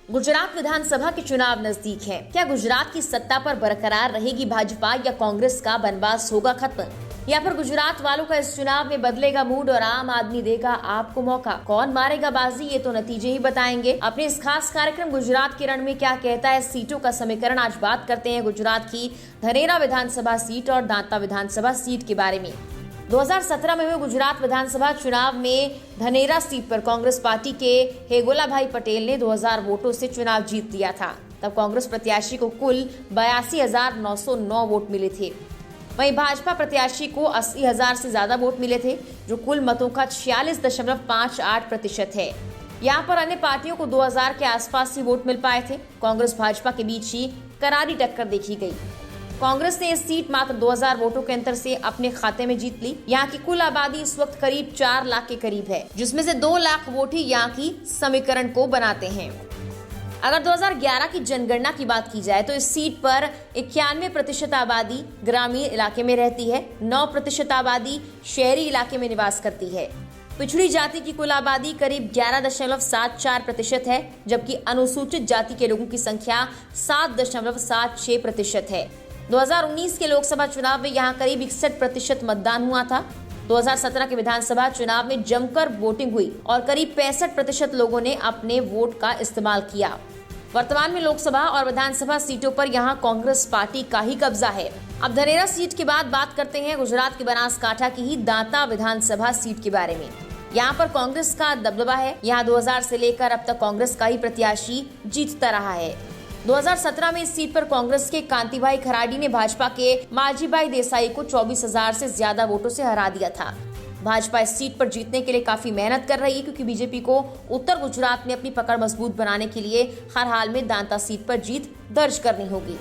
गुजरात विधानसभा के चुनाव नजदीक हैं। क्या गुजरात की सत्ता पर बरकरार रहेगी भाजपा या कांग्रेस का बनवास होगा खत्म, या फिर गुजरात वालों का इस चुनाव में बदलेगा मूड और आम आदमी देगा आपको मौका? कौन मारेगा बाजी, ये तो नतीजे ही बताएंगे। अपने इस खास कार्यक्रम गुजरात के रण में क्या कहता है सीटों का समीकरण, आज बात करते हैं गुजरात की धनेरा विधानसभा सीट और दांता विधानसभा सीट के बारे में। 2017 में हुए गुजरात विधानसभा चुनाव में धनेरा सीट पर कांग्रेस पार्टी के हेगोलाभाई पटेल ने 2000 वोटों से चुनाव जीत लिया था। तब कांग्रेस प्रत्याशी को कुल 82,909 वोट मिले थे। वहीं भाजपा प्रत्याशी को 80,000 से ज्यादा वोट मिले थे, जो कुल मतों का 46.58% है। यहाँ पर अन्य पार्टियों को 2000 के आसपास ही वोट मिल पाए थे। कांग्रेस भाजपा के बीच ही करारी टक्कर देखी गई। कांग्रेस ने इस सीट मात्र 2000 वोटों के अंतर से अपने खाते में जीत ली। यहाँ की कुल आबादी इस वक्त करीब 4 लाख के करीब है, जिसमें से 2 लाख वोट ही यहाँ की समीकरण को बनाते हैं। अगर 2011 की जनगणना की बात की जाए तो इस सीट पर 91% आबादी ग्रामीण इलाके में रहती है, 9% आबादी शहरी इलाके में निवास करती है। पिछड़ी जाति की कुल आबादी करीब 11.74% है, जबकि अनुसूचित जाति के लोगों की संख्या 7.76% है। 2019 के लोकसभा चुनाव में यहाँ करीब 61% मतदान हुआ था। 2017 के विधानसभा चुनाव में जमकर वोटिंग हुई और करीब 65% लोगों ने अपने वोट का इस्तेमाल किया। वर्तमान में लोकसभा और विधानसभा सीटों पर यहाँ कांग्रेस पार्टी का ही कब्जा है। अब धनेरा सीट के बाद बात करते हैं गुजरात के बनासकांठा की ही दांता विधानसभा सीट के बारे में। यहाँ पर कांग्रेस का दबदबा है। यहाँ 2000 से लेकर अब तक कांग्रेस का ही प्रत्याशी जीतता रहा है। 2017 में इस सीट पर कांग्रेस के कांतिभाई खराडी ने भाजपा के मालजीभाई देसाई को 24,000 से ज्यादा वोटों से हरा दिया था। भाजपा इस सीट पर जीतने के लिए काफी मेहनत कर रही है, क्योंकि बीजेपी को उत्तर गुजरात में अपनी पकड़ मजबूत बनाने के लिए हर हाल में दांता सीट पर जीत दर्ज करनी होगी।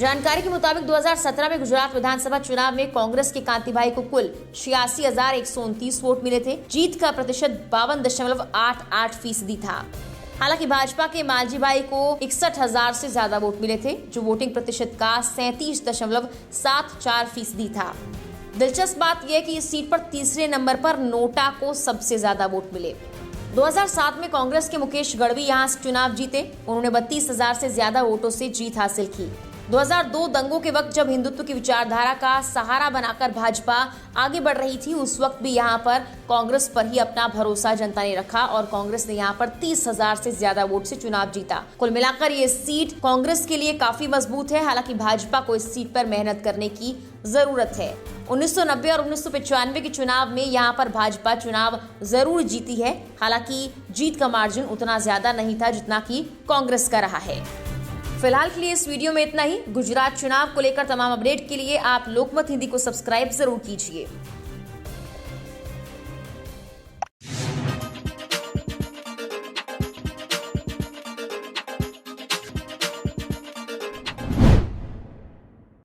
जानकारी के मुताबिक 2017 में गुजरात विधानसभा चुनाव में कांग्रेस के कांतिभाई को कुल 86,129 वोट मिले थे। जीत का प्रतिशत 52.88% था। हालांकि भाजपा के मालजीभाई को 61,000 से ज्यादा वोट मिले थे, जो वोटिंग प्रतिशत का 37.74% था। दिलचस्प बात यह कि इस सीट पर तीसरे नंबर पर नोटा को सबसे ज्यादा वोट मिले। 2007 में कांग्रेस के मुकेश गढ़वी यहाँ से चुनाव जीते। उन्होंने 32,000 से ज्यादा वोटों से जीत हासिल की। 2002 दंगों के वक्त जब हिंदुत्व की विचारधारा का सहारा बनाकर भाजपा आगे बढ़ रही थी, उस वक्त भी यहाँ पर कांग्रेस पर ही अपना भरोसा जनता ने रखा और कांग्रेस ने यहाँ पर 30,000 से ज्यादा वोट से चुनाव जीता। कुल मिलाकर ये सीट कांग्रेस के लिए काफी मजबूत है। हालांकि भाजपा को इस सीट पर मेहनत करने की जरूरत है। 1990 और 1995 के चुनाव में यहाँ पर भाजपा चुनाव जरूर जीती है। हालांकि जीत का मार्जिन उतना ज्यादा नहीं था जितना कि कांग्रेस का रहा है। फिलहाल के लिए इस वीडियो में इतना ही। गुजरात चुनाव को लेकर तमाम अपडेट के लिए आप लोकमत हिंदी को सब्सक्राइब जरूर कीजिए।